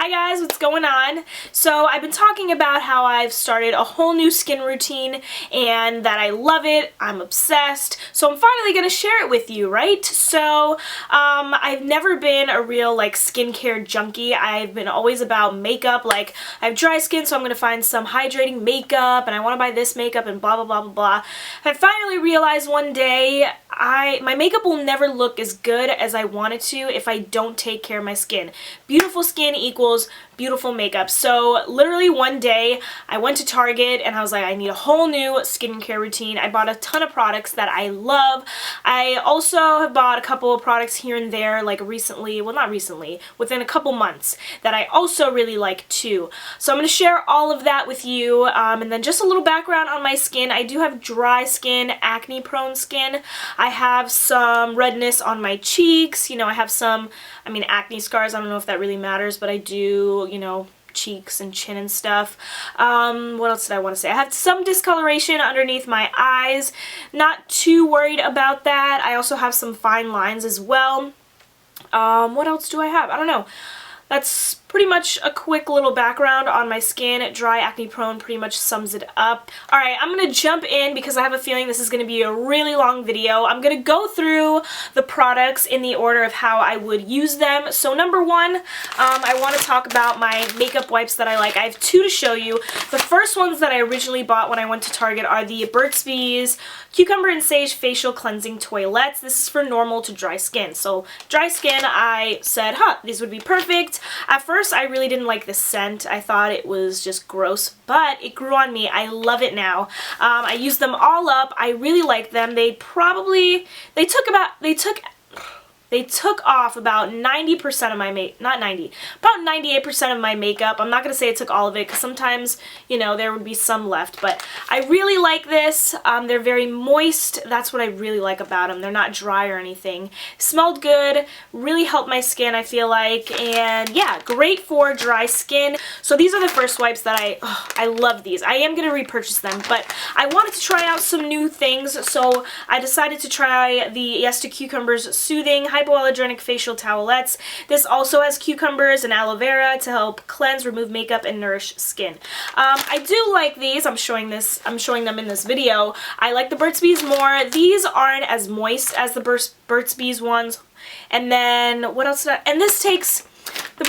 Hi guys, what's going on? So I've been talking about how I've started a whole new skin routine and that I love it, I'm obsessed, so I'm finally going to share it with you, right? So I've never been a real skincare junkie. I've been always about makeup. Like, I have dry skin, so I'm going to find some hydrating makeup and I want to buy this makeup and blah blah blah blah blah. I finally realized one day my makeup will never look as good as I want it to if I don't take care of my skin. Beautiful skin equals beautiful makeup. So literally one day I went to Target and I was like, I need a whole new skincare routine. I bought a ton of products that I love. I also have bought a couple of products here and there, like recently, well not recently, within a couple months that I also really like too. So I'm going to share all of that with you, and then just a little background on my skin. I do have dry skin, acne prone skin. I have some redness on my cheeks, you know, I have some, acne scars. I don't know if that really matters, but I do, you know, cheeks and chin and stuff. What else did I want to say? I have some discoloration underneath my eyes. Not too worried about that. I also have some fine lines as well. What else do I have? I don't know. That's pretty much a quick little background on my skin. Dry, acne prone pretty much sums it up. Alright, I'm going to jump in because I have a feeling this is going to be a really long video. I'm going to go through the products in the order of how I would use them. So number one, I want to talk about my makeup wipes that I like. I have two to show you. The first ones that I originally bought when I went to Target are the Burt's Bees Cucumber and Sage Facial Cleansing Towelettes. This is for normal to dry skin. So dry skin, I said, these would be perfect. At first, I really didn't like the scent. I thought it was just gross, but it grew on me. I love it now. I used them all up. I really like them. They took off about 90% of my about 98% of my makeup. I'm not going to say it took all of it because sometimes, you know, there would be some left, but I really like this. They're very moist. That's what I really like about them. They're not dry or anything. Smelled good, really helped my skin, I feel like, and yeah, great for dry skin. So these are the first wipes that I love these. I am going to repurchase them, but I wanted to try out some new things, so I decided to try the Esta Cucumbers Soothing Hypoallergenic Facial Towelettes. This also has cucumbers and aloe vera to help cleanse, remove makeup, and nourish skin. I do like these. I'm showing them in this video. I like the Burt's Bees more. These aren't as moist as the Burt's Bees ones. And then what else did and this takes the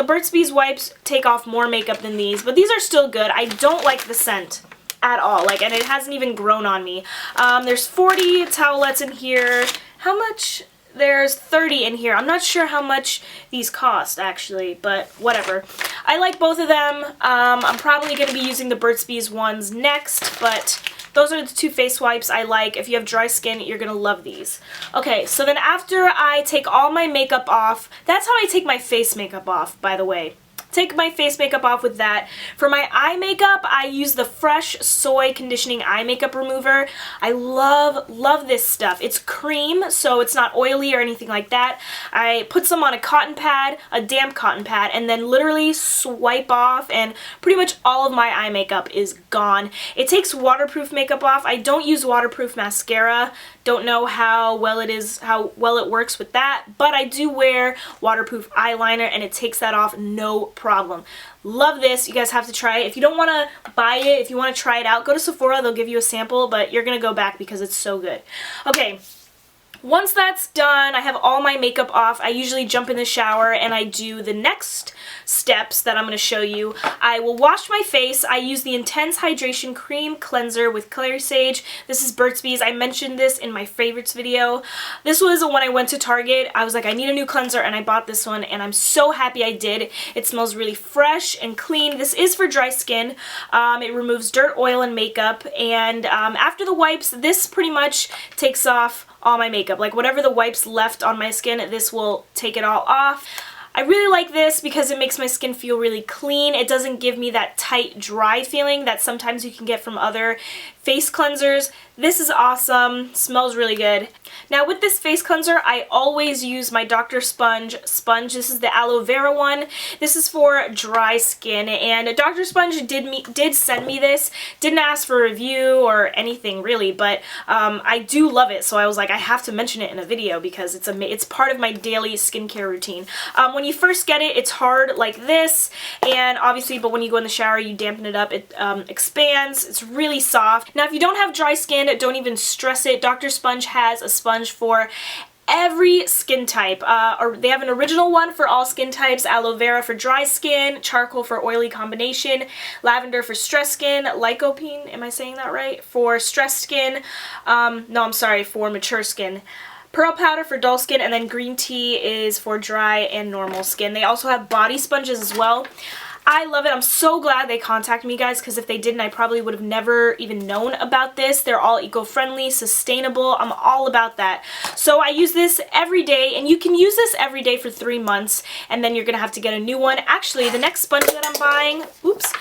Burt's Bees wipes take off more makeup than these, but these are still good. I don't like the scent at all, and it hasn't even grown on me. There's 40 towelettes in here. How much? There's 30 in here. I'm not sure how much these cost, actually, but whatever. I like both of them. I'm probably going to be using the Burt's Bees ones next, but those are the two face wipes I like. If you have dry skin, you're going to love these. Okay, so then after I take all my makeup off, that's how I take my face makeup off, by the way. Take my face makeup off with that. For my eye makeup, I use the Fresh Soy Conditioning Eye Makeup Remover. I love this stuff. It's cream, so it's not oily or anything like that. I put some on a cotton pad, a damp cotton pad, and then literally swipe off, and pretty much all of my eye makeup is gone. It takes waterproof makeup off. I don't use waterproof mascara. Don't know how well it works with that, but I do wear waterproof eyeliner and it takes that off no problem. Love this. You guys have to try it. If you don't want to buy it, if you want to try it out, go to Sephora. They'll give you a sample, but you're going to go back because it's so good. Okay. Once that's done, I have all my makeup off. I usually jump in the shower and I do the next steps that I'm going to show you. I will wash my face. I use the Intense Hydration Cream Cleanser with Clary Sage. This is Burt's Bees. I mentioned this in my favorites video. This was when I went to Target. I was like, I need a new cleanser, and I bought this one, and I'm so happy I did. It smells really fresh and clean. This is for dry skin. It removes dirt, oil, and makeup, and after the wipes, this pretty much takes off all my makeup. Like, whatever the wipes left on my skin, this will take it all off. I really like this because it makes my skin feel really clean. It doesn't give me that tight, dry feeling that sometimes you can get from other face cleansers. This is awesome, smells really good. Now with this face cleanser, I always use my Dr. Sponge sponge. This is the aloe vera one. This is for dry skin, and Dr. Sponge did send me this. Didn't ask for a review or anything really, but I do love it, so I was like, I have to mention it in a video because it's part of my daily skincare routine. When you first get it, it's hard like this, and obviously, but when you go in the shower, you dampen it up, it expands, it's really soft. Now if you don't have dry skin, don't even stress it. Dr. Sponge has a sponge for every skin type. Or they have an original one for all skin types, aloe vera for dry skin, charcoal for oily combination, lavender for stressed skin, lycopene, am I saying that right? For stressed skin, no, I'm sorry, for mature skin. Pearl powder for dull skin, and then green tea is for dry and normal skin. They also have body sponges as well. I love it. I'm so glad they contacted me, guys, because if they didn't, I probably would have never even known about this. They're all eco-friendly, sustainable. I'm all about that. So I use this every day, and you can use this every day for 3 months, and then you're going to have to get a new one. Actually, the next sponge that I'm buying, oops,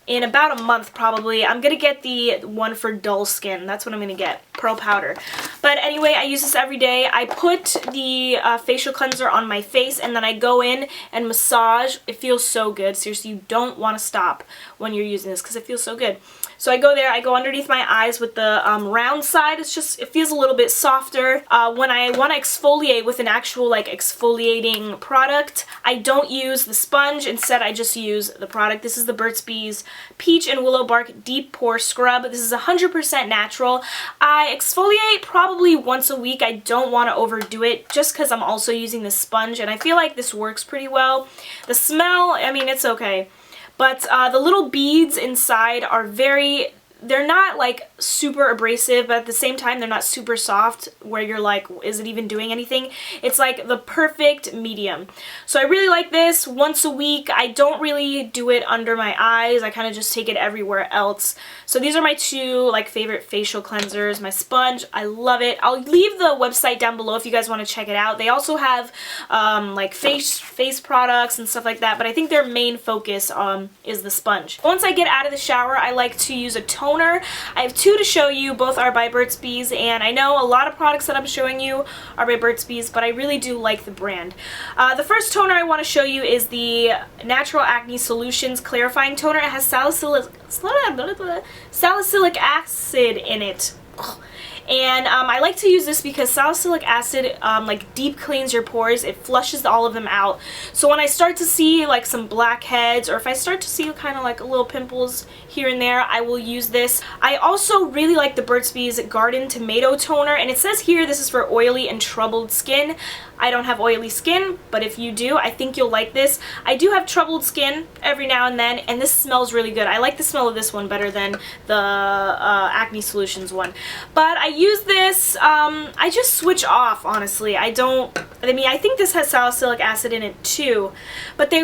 in about a month probably, I'm going to get the one for dull skin. That's what I'm going to get, pearl powder. But anyway, I use this every day. I put the facial cleanser on my face, and then I go in and massage. It feels so good. Seriously, you don't want to stop when you're using this because it feels so good. So I go there, I go underneath my eyes with the round side. It feels a little bit softer. When I want to exfoliate with an actual like exfoliating product, I don't use the sponge. Instead, I just use the product. This is the Burt's Bees Peach and Willow Bark Deep Pore Scrub. This is 100% natural. I exfoliate probably once a week. I don't want to overdo it just because I'm also using the sponge, and I feel like this works pretty well. The smell, I mean, it's okay. But the little beads inside are they're not like super abrasive, but at the same time they're not super soft where you're like, is it even doing anything? It's like the perfect medium. So I really like this once a week. I don't really do it under my eyes. I kind of just take it everywhere else. So these are my two like favorite facial cleansers. My sponge, I love it. I'll leave the website down below if you guys want to check it out. They also have like face products and stuff like that, but I think their main focus is the sponge. Once I get out of the shower, I like to use a toner. I have two to show you. Both are by Burt's Bees, and I know a lot of products that I'm showing you are by Burt's Bees, but I really do like the brand. The first toner I want to show you is the Natural Acne Solutions Clarifying Toner. It has salicylic acid in it. Ugh. And I like to use this because salicylic acid like deep cleans your pores. It flushes all of them out. So when I start to see like some blackheads, or if I start to see kind of like little pimples here and there, I will use this. I also really like the Burt's Bees Garden Tomato Toner, and it says here this is for oily and troubled skin. I don't have oily skin, but if you do, I think you'll like this. I do have troubled skin every now and then, and this smells really good. I like the smell of this one better than the Acne Solutions one. But I use this, I just switch off, honestly. I think this has salicylic acid in it too, but they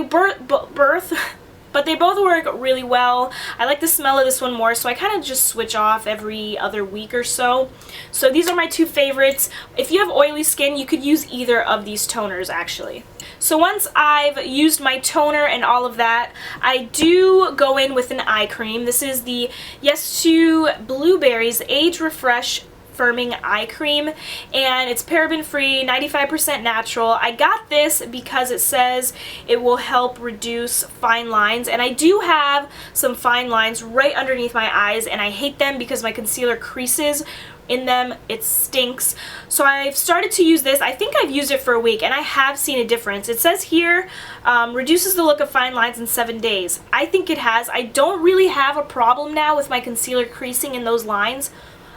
but they both work really well. I like the smell of this one more, so I kind of just switch off every other week or so. So these are my two favorites. If you have oily skin, you could use either of these toners, actually. So once I've used my toner and all of that, I do go in with an eye cream. This is the Yes to Blueberries Age Refresh Firming Eye Cream, and it's paraben free, 95% natural. I got this because it says it will help reduce fine lines, and I do have some fine lines right underneath my eyes, and I hate them because my concealer creases in them. It stinks. So I've started to use this. I think I've used it for a week, and I have seen a difference. It says here reduces the look of fine lines in 7 days. I think it has. I don't really have a problem now with my concealer creasing in those lines.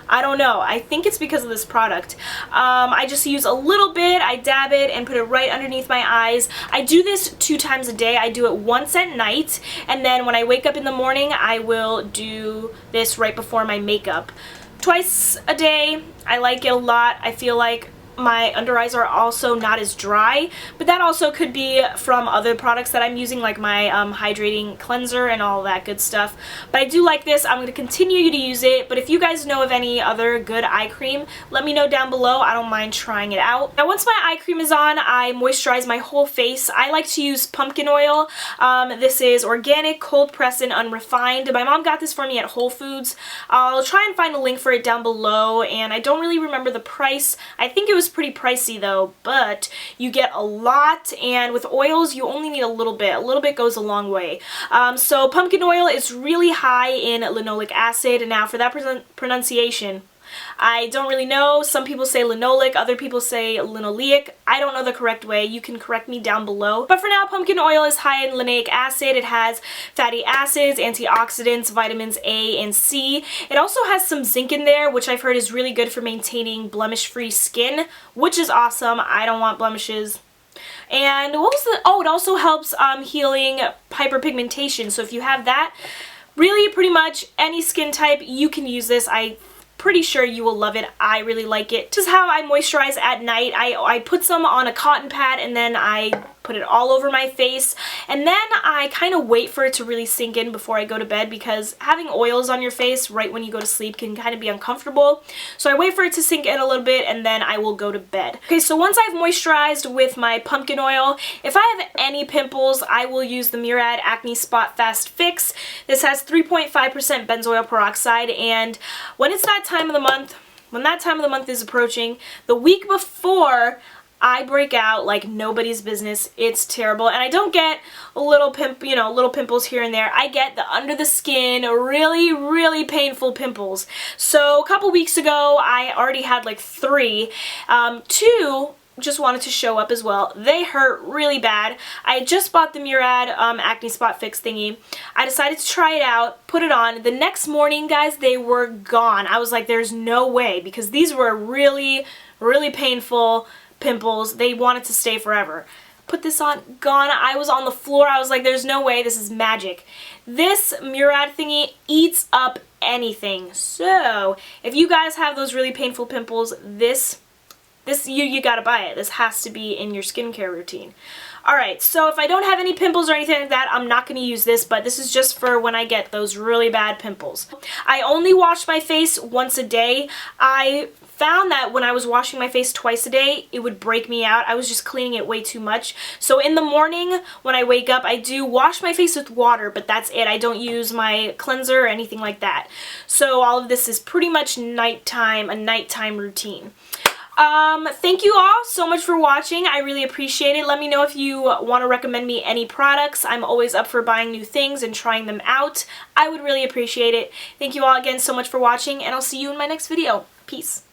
I don't know. I think it's because of this product. I just use a little bit, I dab it and put it right underneath my eyes. I do this 2 times a day. I do it once at night, and then when I wake up in the morning, I will do this right before my makeup. Twice a day. I like it a lot. I feel like my under eyes are also not as dry, but that also could be from other products that I'm using, like my hydrating cleanser and all that good stuff. But I do like this. I'm going to continue to use it, but if you guys know of any other good eye cream, let me know down below. I don't mind trying it out. Now once my eye cream is on, I moisturize my whole face. I like to use pumpkin oil. This is organic, cold pressed, and unrefined. My mom got this for me at Whole Foods. I'll try and find a link for it down below, and I don't really remember the price. I think it was pretty pricey though, but you get a lot, and with oils you only need a little bit. A little bit goes a long way. So pumpkin oil is really high in linoleic acid, and now for that pronunciation, I don't really know. Some people say linoleic, other people say linoleic. I don't know the correct way. You can correct me down below. But for now, pumpkin oil is high in linoleic acid. It has fatty acids, antioxidants, vitamins A and C. It also has some zinc in there, which I've heard is really good for maintaining blemish-free skin, which is awesome. I don't want blemishes. And what was the, oh, it also helps healing hyperpigmentation. So if you have that, really pretty much any skin type, you can use this. I'm pretty sure you will love it. I really like it. Just how I moisturize at night. I put some on a cotton pad and then I put it all over my face, and then I kind of wait for it to really sink in before I go to bed, because having oils on your face right when you go to sleep can kind of be uncomfortable. So I wait for it to sink in a little bit and then I will go to bed. Okay, so once I've moisturized with my pumpkin oil, if I have any pimples, I will use the Murad Acne Spot Fast Fix. This has 3.5% benzoyl peroxide, and when it's that time of the month, when that time of the month is approaching, the week before, I break out like nobody's business. It's terrible, and I don't get a little little pimples here and there. I get the under the skin, really painful pimples. So a couple weeks ago, I already had like 3. 2 just wanted to show up as well. They hurt really bad. I just bought the Murad Acne Spot Fix thingy. I decided to try it out, put it on. The next morning, guys, they were gone. I was like, there's no way, because these were really painful pimples. They wanted to stay forever. Put this on, gone. I was on the floor. I was like, there's no way, this is magic. This Murad thingy eats up anything. So if you guys have those really painful pimples, you gotta buy it. This has to be in your skincare routine. Alright, so if I don't have any pimples or anything like that, I'm not going to use this, but this is just for when I get those really bad pimples. I only wash my face once a day. I found that when I was washing my face twice a day, it would break me out. I was just cleaning it way too much. So in the morning, when I wake up, I do wash my face with water, but that's it. I don't use my cleanser or anything like that. So all of this is pretty much nighttime, a nighttime routine. Thank you all so much for watching. I really appreciate it. Let me know if you want to recommend me any products. I'm always up for buying new things and trying them out. I would really appreciate it. Thank you all again so much for watching, and I'll see you in my next video. Peace.